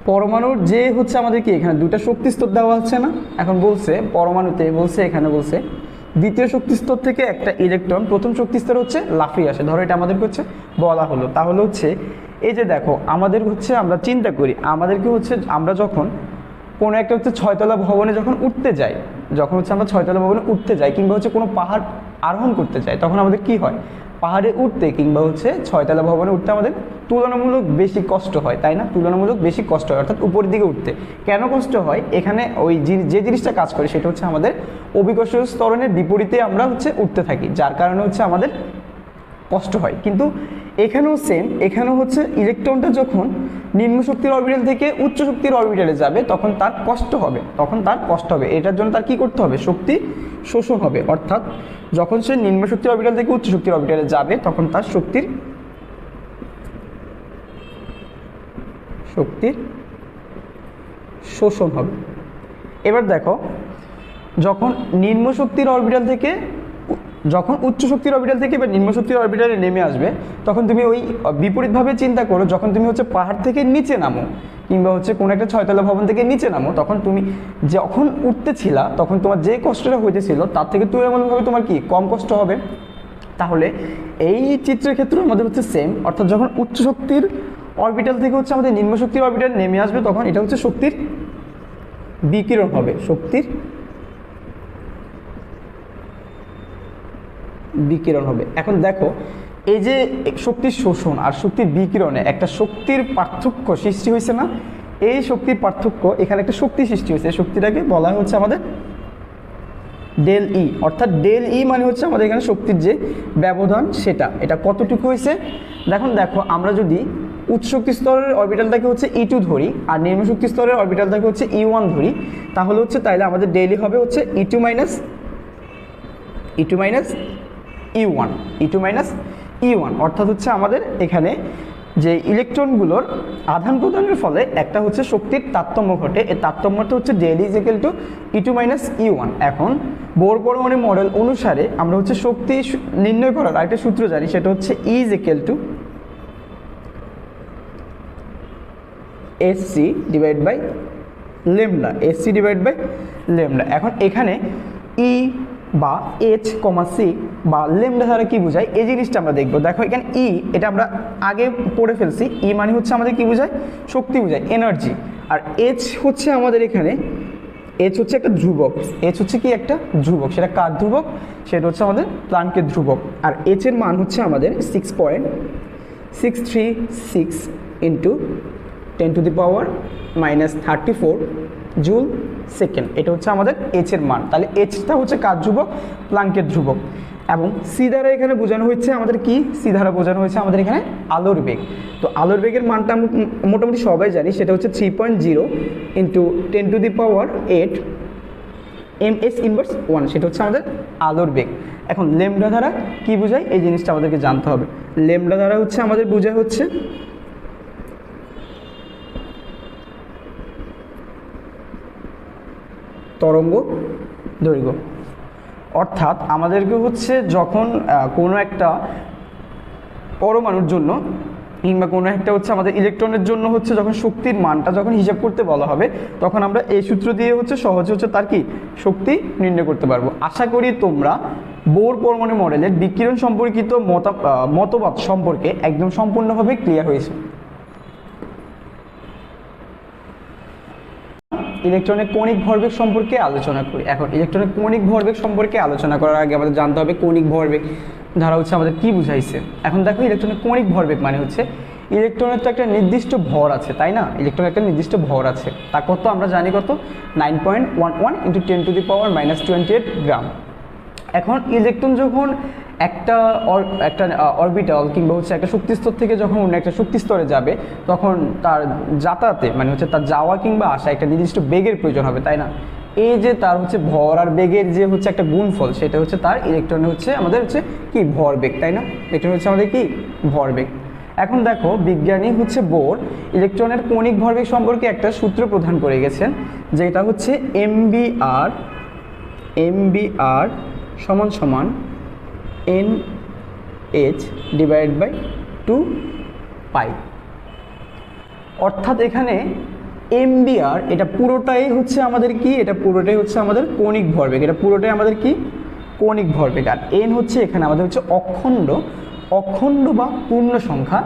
[SPEAKER 1] পরমাণুর যে হচ্ছে আমাদেরকে এখানে দুটা শক্তিস্তর দেওয়া হচ্ছে না, এখন বলছে পরমাণুতে বলছে এখানে বলছে দ্বিতীয় শক্তিস্তর থেকে একটা ইলেকট্রন প্রথম শক্তিস্তর হচ্ছে লাফিয়ে আসে। ধরো এটা আমাদেরকে হচ্ছে বলা হলো, তাহলে হচ্ছে এই যে দেখো আমাদের হচ্ছে আমরা চিন্তা করি আমাদেরকে হচ্ছে আমরা যখন কোনো একটা হচ্ছে ছয়তলা ভবনে যখন উঠতে যাই, যখন হচ্ছে আমরা ছয়তলা ভবনে উঠতে যাই কিংবা হচ্ছে কোনো পাহাড় আরোহণ করতে যাই, তখন আমাদের কি হয়? পাহাড়ে উঠতে কিংবা হচ্ছে ছয়তলা ভবনে উঠতে আমাদের তুলনামূলক বেশি কষ্ট হয়, তাই না? তুলনামূলক বেশি কষ্ট হয়, অর্থাৎ উপরের দিকে উঠতে কেন কষ্ট হয়? এখানে ওই যে জিনিসটা কাজ করে সেটা হচ্ছে আমাদের অভিকর্ষজ ত্বরণের বিপরীতে আমরা হচ্ছে উঠতে থাকি, যার কারণে হচ্ছে আমাদের কষ্ট হয়। কিন্তু এখানেও সেম, এখানেও হচ্ছে ইলেকট্রনটা যখন নিম্ন শক্তির অরবিটাল থেকে উচ্চ শক্তির অরবিটালে যাবে তখন তার কষ্ট হবে, এটার জন্য তার কি করতে হবে? শক্তি শোষণ হবে। অর্থাৎ যখন সে নিম্ন শক্তির অরবিটাল থেকে উচ্চ শক্তির অরবিটালে যাবে তখন তার শক্তির শোষণ হবে। এবার দেখো যখন নিম্ন শক্তির অরবিটাল থেকে যখন উচ্চ শক্তির অরবিটাল থেকে বা নিম্ন শক্তির অরবিটালে নেমে আসবে তখন তুমি ওই বিপরীতভাবে চিন্তা করো, যখন তুমি হচ্ছে পাহাড় থেকে নিচে নামো কিংবা হচ্ছে কোনো একটা ছয়তলা ভবন থেকে নিচে নামো, তখন তুমি যখন উঠতেছিলা তখন তোমার যে কষ্টটা হইতেছিল তার থেকে তুলনামূলকভাবে তোমার কি কম কষ্ট হবে। তাহলে এই চিত্রের ক্ষেত্রে আমাদের হচ্ছে সেম, অর্থাৎ যখন উচ্চ শক্তির অরবিটাল থেকে হচ্ছে আমাদের নিম্ন শক্তির অরবিটাল নেমে আসবে তখন এটা হচ্ছে শক্তির বিকিরণ হবে, শক্তির বিকিরণ হবে। এখন দেখো এই যে শক্তির শোষণ আর শক্তির বিকিরণে একটা শক্তির পার্থক্য সৃষ্টি হয়েছে না? এই শক্তির পার্থক্য এখানে একটা শক্তি সৃষ্টি হয়েছে, শক্তিটাকে বলা হচ্ছে আমাদের ডেল ই। অর্থাৎ ডেল ই মানে হচ্ছে আমাদের এখানে শক্তির যে ব্যবধান সেটা, এটা কতটুকু হয়েছে দেখো আমরা যদি উচ্চ শক্তি স্তরের অরবিটালটাকে হচ্ছে E2 ধরি আর নিম্ন শক্তি স্তরের অরবিটালটাকে হচ্ছে E1 ধরি, তাহলে হচ্ছে তাইলে আমাদের ডেল ই হবে হচ্ছে E2 মাইনাস E1, অর্থাৎ হচ্ছে আমাদের এখানে যে ইলেকট্রনগুলোর আদান প্রদানের ফলে একটা হচ্ছে শক্তির তারতম্য ঘটে, এই তারতম্যটা হচ্ছে del is equal to E2 minus E1। এখন বোর পরমাণু মডেল অনুসারে আমরা হচ্ছে শক্তি নির্ণয় করার আরেকটা সূত্র জানি, সেটা হচ্ছে E is equal to SC divide by lambda, SC divide by lambda. এখন এখানে E বা H, C বা ল্যামডা দ্বারা কি বোঝায় এই জিনিসটা আমরা দেখবো। দেখো এখানে E এটা আমরা আগে পড়ে ফেলছি, E মানে হচ্ছে আমাদের কি বোঝায়? শক্তি বোঝায়, এনার্জি। আর H হচ্ছে আমাদের এখানে H হচ্ছে একটা ধ্রুবক, H হচ্ছে কি একটা ধ্রুবক, সেটা কার ধ্রুবক? সেটা হচ্ছে আমাদের প্লাঙ্কের ধ্রুবক। আর H এর মান হচ্ছে আমাদের 6.636 ইন্টু 10⁻⁻34 জুল সেকেন্ড, এটা হচ্ছে আমাদের H এর মান। তাহলে Hটা হচ্ছে কার ধ্রুবক? প্লাঙ্কের ধ্রুবক। এবং সি দ্বারা এখানে বোঝানো হচ্ছে আমাদের কি? সি দ্বারা বোঝানো হয়েছে আমাদের এখানে আলোর বেগ। তো আলোর বেগের মানটা মোটামুটি সবাই জানি, সেটা হচ্ছে 3.0 ইন্টু 10⁸ ms ইনভার্স 1, সেটা হচ্ছে আমাদের আলোর বেগ। এখন ল্যামডা দ্বারা কি বোঝায় এই জিনিসটা আমাদেরকে জানতে হবে। ল্যামডা দ্বারা হচ্ছে আমাদের বোঝা হচ্ছে তরঙ্গ দৈর্ঘ্য। অর্থাৎ আমাদেরকে হচ্ছে যখন কোনো একটা পরমাণুর জন্য কিংবা কোনো একটা হচ্ছে আমাদের ইলেকট্রনের জন্য হচ্ছে যখন শক্তির মানটা যখন হিসাব করতে বলা হবে, তখন আমরা এই সূত্র দিয়ে হচ্ছে সহজে হচ্ছে তার কি শক্তি নির্ণয় করতে পারবো। আশা করি তোমরা বোর পরমাণু মডেলের বিকিরণ সম্পর্কিত মতবাদ সম্পর্কে একদম সম্পূর্ণভাবে ক্লিয়ার হয়েছে। ইলেকট্রনের কৌণিক ভরবেগ সম্পর্কে আলোচনা করি। এখন ইলেকট্রনের কৌণিক ভরবেগ সম্পর্কে আলোচনা করার আগে আমাদের জানতে হবে কৌণিক ভরবেগ ধারা হচ্ছে আমাদের কি বুঝাইছে। এখন দেখো ইলেকট্রনের কৌণিক ভরবেগ মানে হচ্ছে ইলেকট্রনের তো একটা নির্দিষ্ট ভর আছে, তাই না? ইলেকট্রনের একটা নির্দিষ্ট ভর আছে, তা কত আমরা জানি কত, 9.11 × 10⁻⁻28 গ্রাম। এখন ইলেকট্রন যখন একটা অরবিটাল কিংবা হচ্ছে একটা শক্তিস্তর থেকে যখন অন্য একটা শক্তিস্তরে যাবে, তখন তার যাতায়াতে মানে হচ্ছে তার যাওয়া কিংবা আসা একটা নির্দিষ্ট বেগের প্রয়োজন হবে, তাই না? এই যে তার হচ্ছে ভর আর বেগের যে হচ্ছে একটা গুণফল, সেটা হচ্ছে তার ইলেকট্রনের হচ্ছে আমাদের হচ্ছে কি ভরবেগ, তাই না? ইলেকট্রন হচ্ছে আমাদের কি ভরবেগ। এখন দেখো বিজ্ঞানী হচ্ছে বোর ইলেকট্রনের কৌণিক ভরবেগ সম্পর্কে একটা সূত্র প্রদান করে গেছেন, যেটা হচ্ছে mvr সমান সমান NH/2 পাই। অর্থাৎ এখানে mvr এটা পুরোটাই হচ্ছে আমাদের কি, এটা পুরোটাই হচ্ছে আমাদের কৌণিক ভরবেগ, এটা পুরোটাই আমাদের কি কৌণিক ভরবেগ। আর n হচ্ছে এখানে আমাদের হচ্ছে অখণ্ড বা পূর্ণ সংখ্যা।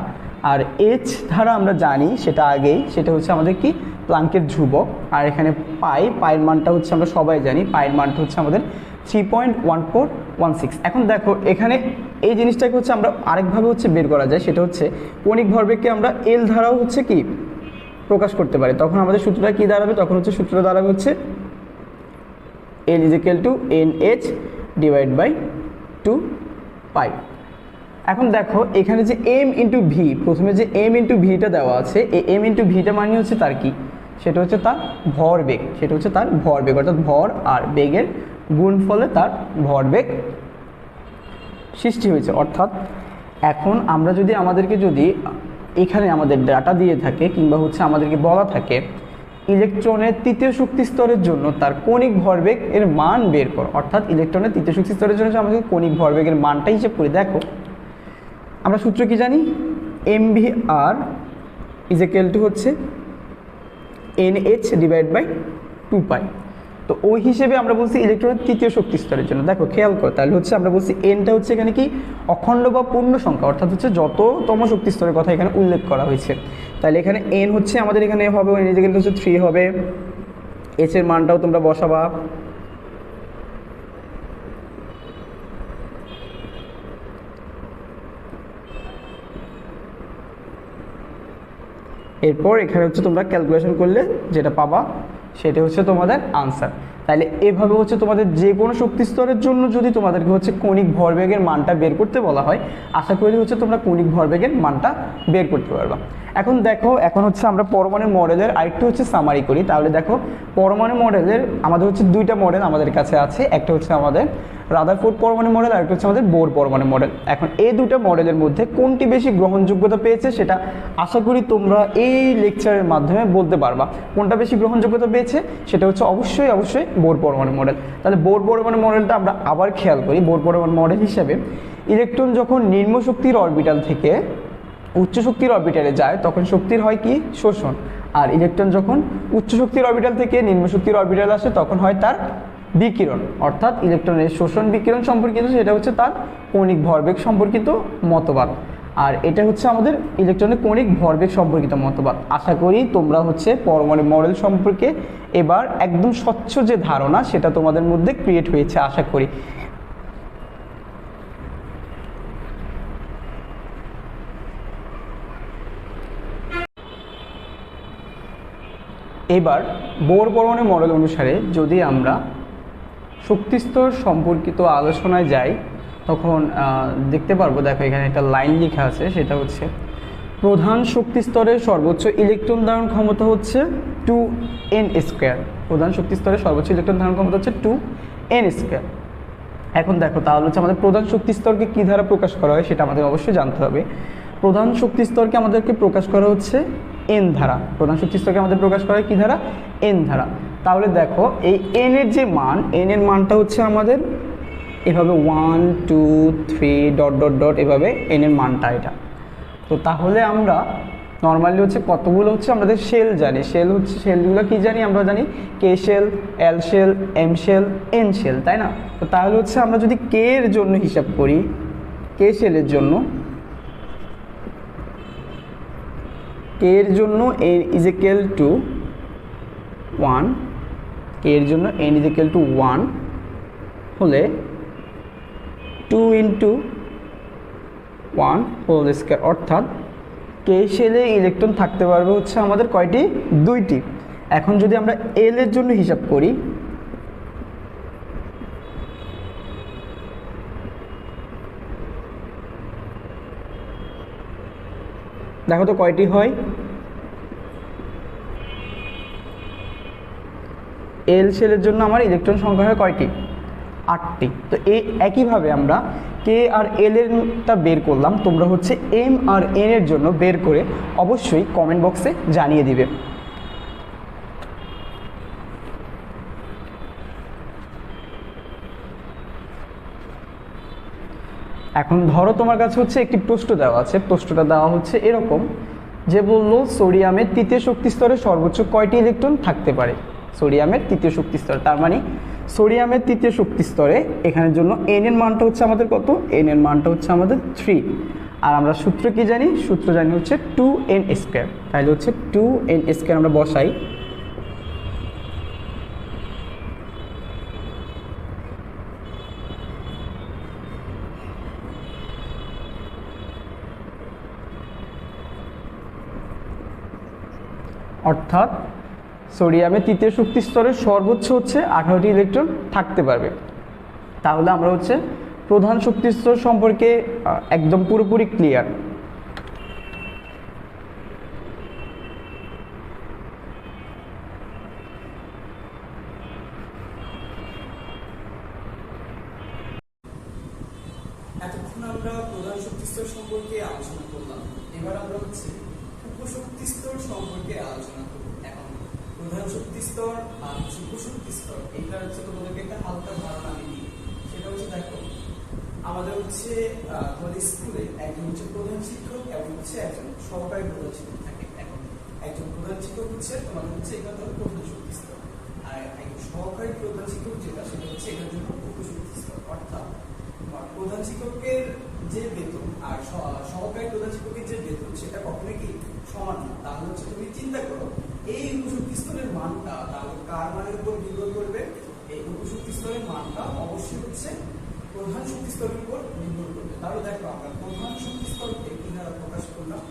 [SPEAKER 1] আর h ধারা আমরা জানি সেটা আগেই, সেটা হচ্ছে আমাদের কি প্লাঙ্কের ধ্রুবক। আর এখানে পাইয়ের মানটা হচ্ছে আমরা সবাই জানি, পাইয়ের মানটা হচ্ছে আমাদের 3.1416। এখন দেখো এখানে এই জিনিসটাকে হচ্ছে আমরা আরেকভাবে হচ্ছে বের করা যায়, সেটা হচ্ছে কৌণিক ভরবেগকে আমরা এল ধারাও হচ্ছে কি প্রকাশ করতে পারি। তখন আমাদের সূত্রটা কি দাঁড়াবে, তখন হচ্ছে সূত্রটা দাঁড়াবে হচ্ছে L = NH/2 পাই। এখন দেখো এখানে যে m × v, প্রথমে যে m × vটা দেওয়া আছে, এই m × vটা মানে হচ্ছে তার কি, সেটা হচ্ছে তার ভরবেগ, সেটা হচ্ছে তার ভরবেগ। অর্থাৎ ভর আর বেগের গুণফলে তার ভরবেগ সৃষ্টি হয়েছে। অর্থাৎ এখন আমরা যদি এখানে আমাদের ডাটা দিয়ে থাকে কিংবা হচ্ছে আমাদেরকে বলা থাকে ইলেকট্রনের তৃতীয় শক্তি স্তরের জন্য তার কৌণিক ভরবেগ এর মান বের করো, অর্থাৎ ইলেকট্রনের তৃতীয় শক্তি স্তরের জন্য আমাদের কৌণিক ভরবেগের মানটা হিসেব করি। দেখো আমরা সূত্র কি জানি, mvr হচ্ছে NH/2 পাই। তো ওই হিসেবে আমরা বলছি ইলেকট্রনের তৃতীয় শক্তি স্তরের জন্য। দেখো খেয়াল করো, তাহলে হচ্ছে আমরা বলছি এনটা হচ্ছে এখানে কি অখণ্ড বা পূর্ণ সংখ্যা, অর্থাৎ হচ্ছে যততম শক্তি স্তরের কথা এখানে উল্লেখ করা হয়েছে। তাহলে এখানে এন হচ্ছে আমাদের এখানে হবে n হচ্ছে 3 হবে, h এর মানটাও তোমরা বসাবা। এরপর এখানে হচ্ছে তোমরা ক্যালকুলেশন করলে যেটা পাবা সেটা হচ্ছে তোমাদের আনসার। তাহলে এভাবে হচ্ছে তোমাদের যে কোনো শক্তি স্তরের জন্য যদি তোমাদেরকে হচ্ছে কৌণিক ভরবেগের মানটা বের করতে বলা হয়, আশা করি হচ্ছে তোমরা কৌণিক ভরবেগের মানটা বের করতে পারবা। এখন দেখো, এখন হচ্ছে আমরা পরমাণু মডেলের আরেকটু হচ্ছে সামারি করি। তাহলে দেখো পরমাণু মডেলের আমাদের হচ্ছে দুইটা মডেল আমাদের কাছে আছে, একটা হচ্ছে আমাদের রাদারফোর্ড পরমাণু মডেল, আরেকটা হচ্ছে আমাদের বোর পরমাণু মডেল। এখন এই দুটো মডেলের মধ্যে কোনটি বেশি গ্রহণযোগ্যতা পেয়েছে সেটা আশা করি তোমরা এই লেকচারের মাধ্যমে বলতে পারবা। কোনটা বেশি গ্রহণযোগ্যতা পেয়েছে সেটা হচ্ছে অবশ্যই বোর পরমাণু মডেল। তাহলে বোর পরমাণু মডেলটা আমরা আবার খেয়াল করি। বোর পরমাণু মডেল হিসেবে ইলেকট্রন যখন নিম্ন শক্তির অরবিটাল থেকে উচ্চ শক্তির অরবিটালে যায় তখন শক্তির হয় কি শোষণ, আর ইলেকট্রন যখন উচ্চ শক্তির অরবিটাল থেকে নিম্ন শক্তির অরবিটালে আসে তখন হয় তার বিকিরণ। অর্থাৎ ইলেকট্রনের শোষণ বিকিরণ সম্পর্কিত সেটা হচ্ছে তার কৌণিক ভরবেগ সম্পর্কিত মতবাদ, আর এটা হচ্ছে আমাদের ইলেকট্রনের কৌণিক ভরবেগ সম্পর্কিত মতবাদ। আশা করি তোমরা হচ্ছে পরমাণু মডেল সম্পর্কে এবার একদম স্বচ্ছ যে ধারণা সেটা তোমাদের মধ্যে ক্রিয়েট হয়েছে আশা করি। এবার বোর পরমাণু মডেল অনুসারে যদি আমরা শক্তিস্তর সম্পর্কিত আলোচনায় যাই তখন দেখতে পারবো, দেখো এখানে একটা লাইন লেখা আছে, সেটা হচ্ছে প্রধান শক্তিস্তরের সর্বোচ্চ ইলেকট্রন ধারণ ক্ষমতা হচ্ছে 2n²। প্রধান শক্তিস্তরের সর্বোচ্চ ইলেকট্রন ধারণ ক্ষমতা হচ্ছে 2n²। এখন দেখো তাহলে হচ্ছে আমাদের প্রধান শক্তিস্তরকে কী দ্বারা প্রকাশ করা হয় সেটা আমাদের অবশ্যই জানতে হবে। প্রধান শক্তিস্তরকে আমাদেরকে প্রকাশ করা হচ্ছে এন ধারা। প্রধান শক্তিস্তরকে আমাদের প্রকাশ করা হয় কী ধারা? এন ধারা। তাহলে দেখো এই এন এর যে মান, এন এর মানটা হচ্ছে আমাদের এভাবে 1 2 3 ডট ডট ডট এভাবে এন এর মানটা এটা। তো তাহলে আমরা নর্মালি হচ্ছে কতগুলো হচ্ছে আমাদের শেল জানি, শেল হচ্ছে শেলগুলো কি জানি, আমরা জানি K shell, L shell, M shell, N shell, তাই না? তো তাহলে হচ্ছে আমরা যদি কে এর জন্য হিসাব করি, কে শেলের জন্য, কে এর জন্য এন ইজ ইকুয়াল টু 1, কে এর জন্য এন ইজ ইকুয়াল টু 1 হলে 2 ইন্টু 1 হোল স্কয়ার, অর্থাৎ কে শেলে ইলেকট্রন থাকতে পারবে হচ্ছে আমাদের কয়টি? 2টি। এখন যদি আমরা এল এর জন্য হিসাব করি, দেখো তো কয়টি হয়? এল শেলের জন্য আমার ইলেকট্রন সংখ্যা হয় কয়টি? 8টি। তো এই একইভাবে আমরা কে আর এল এরটা বের করলাম, তোমরা হচ্ছে এম আর এন এর জন্য বের করে অবশ্যই কমেন্ট বক্সে জানিয়ে দিবে। এখন ধরো তোমার কাছে হচ্ছে একটি প্রশ্ন দেওয়া আছে, প্রশ্নটা দেওয়া হচ্ছে এরকম যে বললো সোডিয়ামের তৃতীয় শক্তি স্তরে সর্বোচ্চ কয়টি ইলেকট্রন থাকতে পারে? সোডিয়ামের তৃতীয় শক্তি স্তরে, তার মানে সোডিয়ামের তৃতীয় শক্তি স্তরে এখানের জন্য এন এর মানটা হচ্ছে আমাদের কত? এন এর মানটা হচ্ছে আমাদের 3। আর আমরা সূত্র কি জানি? সূত্র জানি হচ্ছে 2n স্কয়ার। তাহলে হচ্ছে 2n স্কয়ার আমরা বসাই, অর্থাৎ সোডিয়ামের তৃতীয় শক্তি স্তরে সর্বোচ্চ হচ্ছে 18টি ইলেকট্রন থাকতে পারবে। তাহলে আমরা হচ্ছে প্রধান শক্তি স্তর সম্পর্কে একদম পুরোপুরি ক্লিয়ার। এতক্ষণ আমরা প্রধান শক্তি স্তর সম্পর্কে আলোচনা করলাম, এবার আমরা হচ্ছে উপশক্তি স্তর সম্পর্কে আলোচনা করব। এখন প্রধান শক্তি স্তর আর উপশক্তি স্তর, এটা হচ্ছে তোমাদেরকে একটা হালকা ধারণা দিই। সেটা হচ্ছে দেখো আমাদের হচ্ছে আমাদের স্কুলে একজন হচ্ছে প্রধান শিক্ষক এবং হচ্ছে একজন সহকারী প্রধান শিক্ষক থাকে। এখন একজন প্রধান শিক্ষক হচ্ছে তোমাদের হচ্ছে এটা হলো প্রধান শক্তি স্তর, আর একজন সহকারী প্রধান শিক্ষক যেটা সেটা হচ্ছে এটার জন্য উপশক্তি স্তর। অর্থাৎ প্রধান শিক্ষকের যে বেতন আর সহকারী প্রধান শিক্ষকের যে বেতন সেটা কখনোই কি সমান না। তাহলে হচ্ছে তুমি চিন্তা করো এই উপশক্তি স্তরের মানটা তাহলে কার মানের উপর নির্ভর করবে? এই উপশক্তি স্তরের মানটা অবশ্যই হচ্ছে প্রধান শক্তি স্তরের উপর নির্ভর করবে। তাহলে দেখো আমরা প্রধান শক্তি স্তরকে কি দ্বারা প্রকাশ করলাম?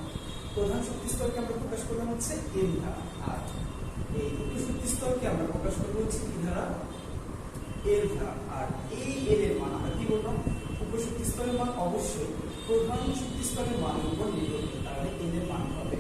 [SPEAKER 1] প্রধান শক্তি স্তরকে আমরা প্রকাশ করলাম হচ্ছে এন দ্বারা, আর এই উপশক্তি স্তরকে আমরা প্রকাশ করবো হচ্ছে কি দ্বারা? এল দ্বারা। আর এই এল এর মান আমরা কি বললাম? উপশক্তি স্তরের মান অবশ্যই প্রধান শক্তি স্তরের মানের উপর নির্ভর করে, তাহলে এল এর মান হবে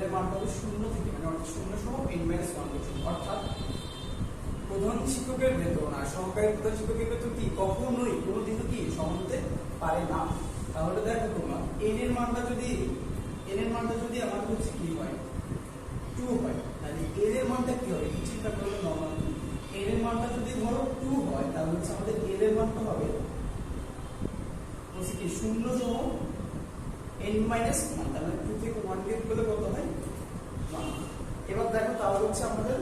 [SPEAKER 1] এর মানটা হবে 0 থেকে, মানে অর্থাৎ 0 সহ n - 1 পর্যন্ত। অর্থাৎ প্রধান শিক্ষকের বেতন আর সহকারী প্রধান শিক্ষকের বেতন কি কখনোই কোনোদিনও কি সমান হতে পারে না। তাহলে দেখো তোমরা n এর মানটা যদি আমাদের হচ্ছে কি হয়? 2 হয়, তাহলে n এর মানটা কি হবে? কি চিন্তা করলে নরমাল n এর মানটা যদি ধরো 2 হয় তাহলে হচ্ছে আমাদের n এর মানটা হবে হচ্ছে কি 0 সহ n - 1, তাহলে 2 থেকে 1 বিয়োগ করলে কত হয়? 1। এবার দেখো তাহলে হচ্ছে আমাদের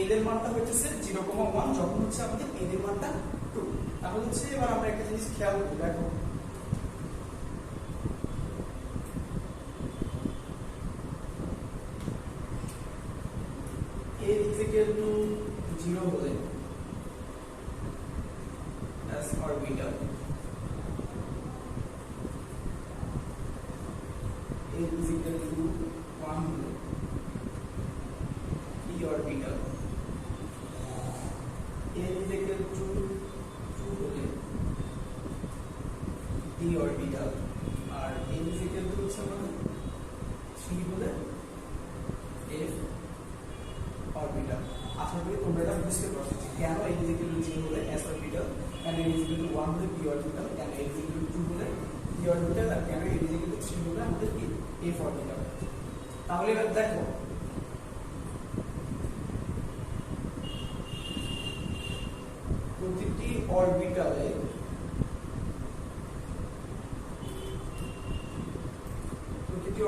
[SPEAKER 1] n এর মানটা হচ্ছে 0,1 যখন হচ্ছে আমাদের n এর মানটা 2। তাহলে হচ্ছে এবার আমরা একটা জিনিস খেয়াল করি, দেখো a = 0 হলে s অরবিটাল a = 1 হলে p অরবিটাল a = 2 হলে d অরবিটাল আর n = হচ্ছে আমাদের
[SPEAKER 2] বুঝতে পারছো যে কেন n is equal to 0 হলে s অরবিটাল, কেন n is equal to 1 হলে p অরবিটাল, কেন n is equal to 2 হলে p অরবিটাল, আর কেন n is equal to 3 হলে আমাদের কি f অরবিটাল। তাহলে এবার দেখো প্রতিটি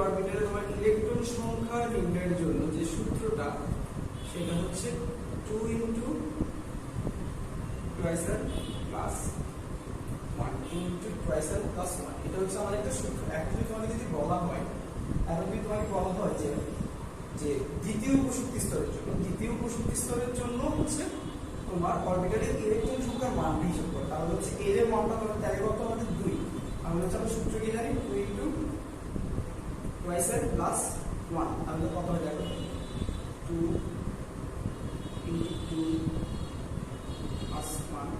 [SPEAKER 2] অরবিটালে তোমার ইলেকট্রন সংখ্যা নির্ণয়ের জন্য যে সূত্রটা সেটা হচ্ছে 2 into twice r plus 1 into twice r plus 1। এটা হচ্ছে আমাদের একটা সূত্র। এখন যদি তোমাকে যদি বলা হয়, এখন যদি তোমাকে বলা হয় যে যে দ্বিতীয় উপশক্তি স্তরের জন্য হচ্ছে তোমার অরবিটালের ইলেকট্রন সংখ্যার মানটা হিসাব করো, তাহলে হচ্ছে এর মানটা তোমার তাহলে কত আমাদের 2। আমরা হচ্ছে আমরা সূত্র কি জানি 2 into twice r plus 1, তাহলে কত হয়ে যাবে 2 into 2 plus 1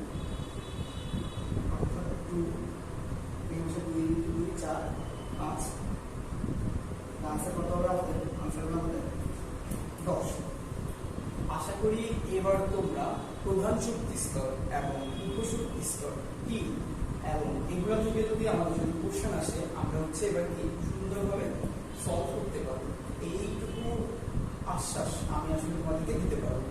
[SPEAKER 2] অর্থাৎ 2 হচ্ছে 2 into 2 4 5। আনসার কত হবে আমাদের? আনসার হবে আমাদের 10। আশা করি এবার তোমরা প্রধান শক্তি স্তর এবং উপশক্তি স্তর কি এবং এগুলো থেকে যদি আমাদের যদি কোশ্চেন আসে আমরা হচ্ছে এবার কি সুন্দরভাবে সলভ করতে পারবো, এইটুকু আশ্বাস আমি আসলে তোমাদেরকে দিতে পারবো।